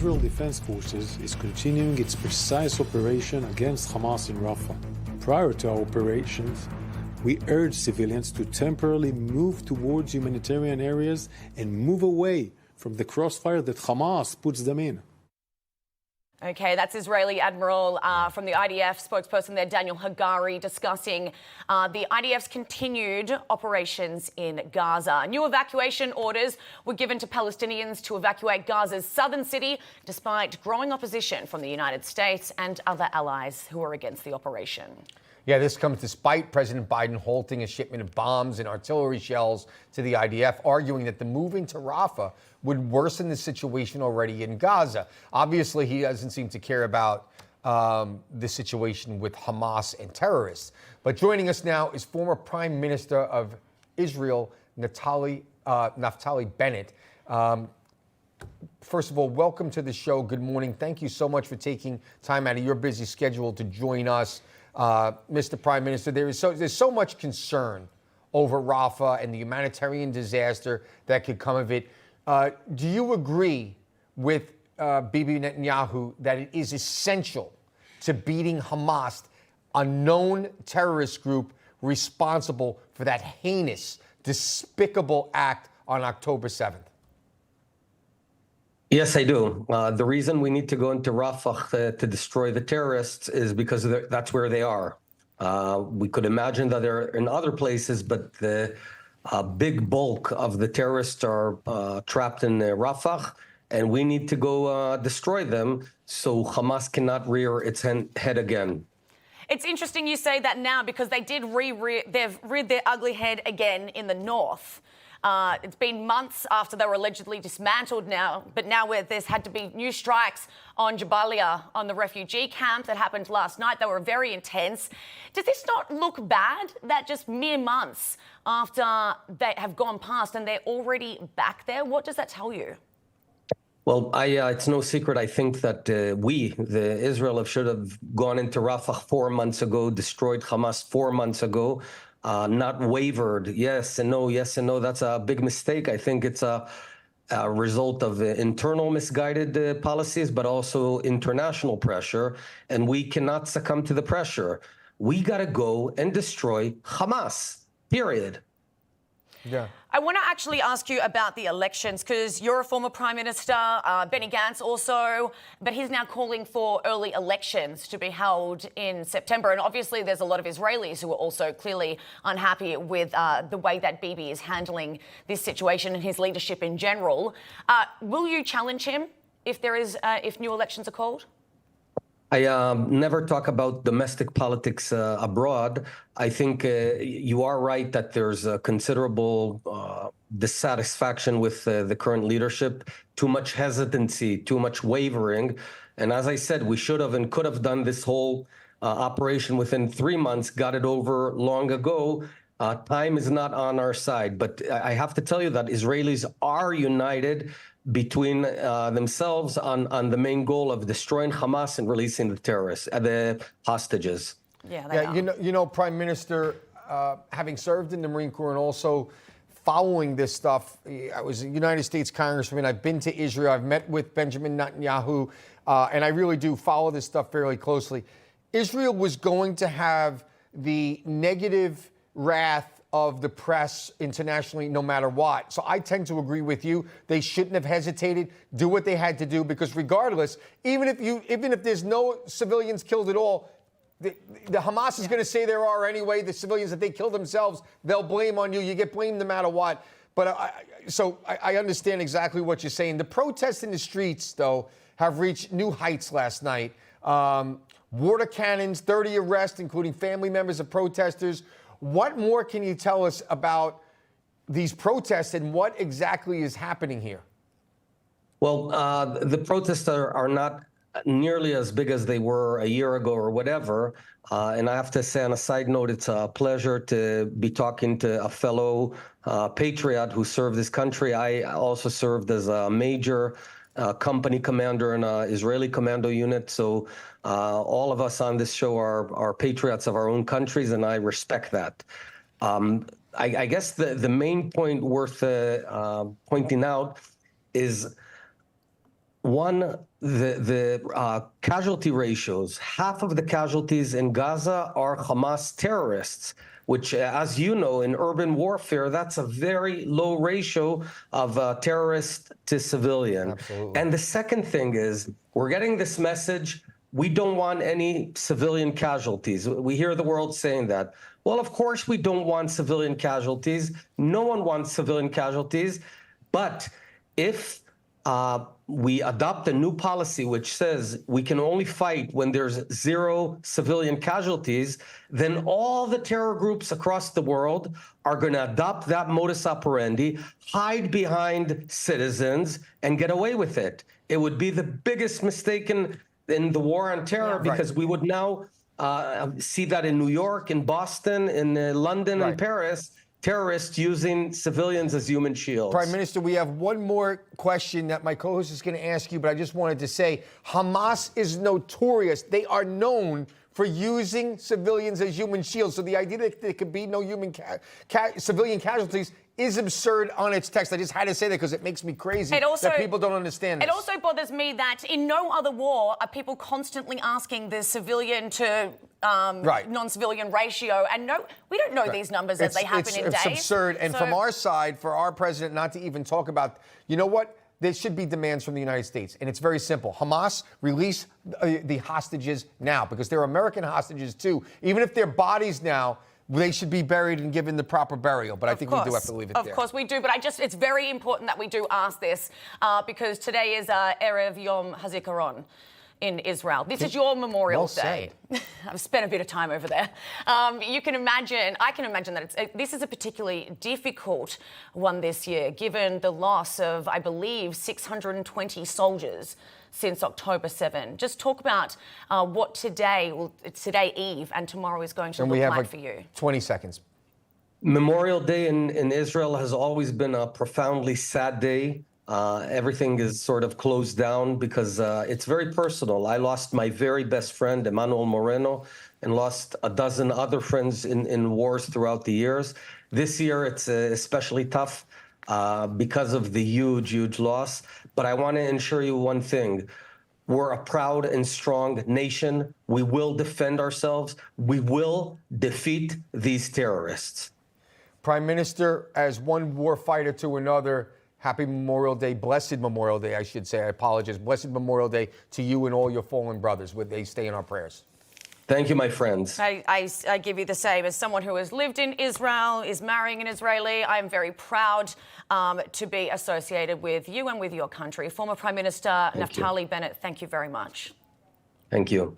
Israel Defense Forces is continuing its precise operation against Hamas in Rafah. Prior to our operations, we urge civilians to temporarily move towards humanitarian areas and move away from the crossfire that Hamas puts them in. Okay, that's Israeli Admiral from the IDF spokesperson there, Daniel Hagari, discussing the IDF's continued operations in Gaza. New evacuation orders were given to Palestinians to evacuate Gaza's southern city, despite growing opposition from the United States and other allies who are against the operation. Yeah, this comes despite President Biden halting a shipment of bombs and artillery shells to the IDF, arguing that the move into Rafah would worsen the situation already in Gaza. Obviously, he doesn't seem to care about the situation with Hamas and terrorists. But joining us now is former Prime Minister of Israel, Naftali Bennett. First of all, welcome to the show. Good morning. Thank you so much for taking time out of your busy schedule to join us. Mr. Prime Minister, there's so much concern over Rafah and the humanitarian disaster that could come of it. Do you agree with Bibi Netanyahu that it is essential to beating Hamas, a known terrorist group responsible for that heinous, despicable act on October 7th? Yes, I do. The reason we need to go into Rafah to destroy the terrorists is because that's where they are. We could imagine that they're in other places, but the big bulk of the terrorists are trapped in Rafah, and we need to go destroy them so Hamas cannot rear its head again. It's interesting you say that now, because they've reared their ugly head again in the north. It's been months after they were allegedly dismantled now, but now there's had to be new strikes on Jabalia, on the refugee camp that happened last night. They were very intense. Does this not look bad that just mere months after they have gone past and they're already back there? What does that tell you? Well, it's no secret. I think that Israel should have gone into Rafah 4 months ago, destroyed Hamas 4 months ago. Not wavered. Yes and no, yes and no. That's a big mistake. I think it's a result of internal misguided policies, but also international pressure. And we cannot succumb to the pressure. We got to go and destroy Hamas, period. Yeah. I want to actually ask you about the elections, because you're a former Prime Minister, Benny Gantz also, but he's now calling for early elections to be held in September. And obviously there's a lot of Israelis who are also clearly unhappy with the way that Bibi is handling this situation and his leadership in general. Will you challenge him if new elections are called? I never talk about domestic politics abroad. I think you are right that there's a considerable dissatisfaction with the current leadership, too much hesitancy, too much wavering. And as I said, we should have and could have done this whole operation within 3 months, got it over long ago. Time is not on our side. But I have to tell you that Israelis are united between themselves on the main goal of destroying Hamas and releasing the terrorists, the hostages. Yeah, you know, Prime Minister, having served in the Marine Corps and also following this stuff, I was a United States Congressman. I've been to Israel. I've met with Benjamin Netanyahu, and I really do follow this stuff fairly closely. Israel was going to have the negative wrath of the press internationally, no matter what. So I tend to agree with you. They shouldn't have hesitated, do what they had to do, because regardless, even if there's no civilians killed at all, the Hamas is going to say there are anyway. The civilians that they kill themselves, they'll blame on you. You get blamed no matter what. But I understand exactly what you're saying. The protests in the streets, though, have reached new heights last night. Water cannons, 30 arrests, including family members of protesters. What more can you tell us about these protests and what exactly is happening here? Well, the protests are not nearly as big as they were a year ago or whatever. And I have to say, on a side note, it's a pleasure to be talking to a fellow patriot who served this country. I also served as a major company commander in an Israeli commando unit. So all of us on this show are patriots of our own countries, and I respect that. I guess the main point worth pointing out is One, the casualty ratios, half of the casualties in Gaza are Hamas terrorists, which, as you know, in urban warfare, that's a very low ratio of terrorist to civilian. Absolutely. And the second thing is, we're getting this message, we don't want any civilian casualties. We hear the world saying that. Well, of course we don't want civilian casualties. No one wants civilian casualties. But if we adopt a new policy which says we can only fight when there's 0 civilian casualties, then all the terror groups across the world are going to adopt that modus operandi, hide behind citizens, and get away with it. It would be the biggest mistake in the war on terror, because we would now see that in New York, in Boston, in London, and Paris, terrorists using civilians as human shields. Prime Minister, we have one more question that my co-host is going to ask you, but I just wanted to say, Hamas is notorious. They are known for using civilians as human shields. So the idea that there could be no human civilian casualties is absurd on its text. I just had to say that because it makes me crazy that people don't understand this. It also bothers me that in no other war are people constantly asking the civilian to non-civilian ratio. And no, we don't know these numbers as they happen in days. It's absurd. And from our side, for our president not to even talk about, you know what? There should be demands from the United States. And it's very simple. Hamas, release the hostages now, because they're American hostages too. Even if they're bodies now, they should be buried and given the proper burial. But I think we do have to leave it there. Of course we do. But it's very important that we do ask this because today is Erev Yom HaZikaron in Israel. This is your Memorial Day. I've spent a bit of time over there. You can imagine, I can imagine that this is a particularly difficult one this year, given the loss of, I believe, 620 soldiers since October 7. Just talk about what today Eve and tomorrow is going to look like for you. 20 seconds. Memorial Day in Israel has always been a profoundly sad day. Everything is sort of closed down because it's very personal. I lost my very best friend, Emmanuel Moreno, and lost a dozen other friends in wars throughout the years. This year, it's especially tough because of the huge loss. But I want to ensure you one thing. We're a proud and strong nation. We will defend ourselves. We will defeat these terrorists. Prime Minister, as one war fighter to another, happy Memorial Day, blessed Memorial Day, I should say. I apologize. Blessed Memorial Day to you and all your fallen brothers. Would they stay in our prayers? Thank you, my friends. I give you the same. As someone who has lived in Israel, is marrying an Israeli, I am very proud to be associated with you and with your country. Former Prime Minister Naftali Bennett, thank you very much. Thank you.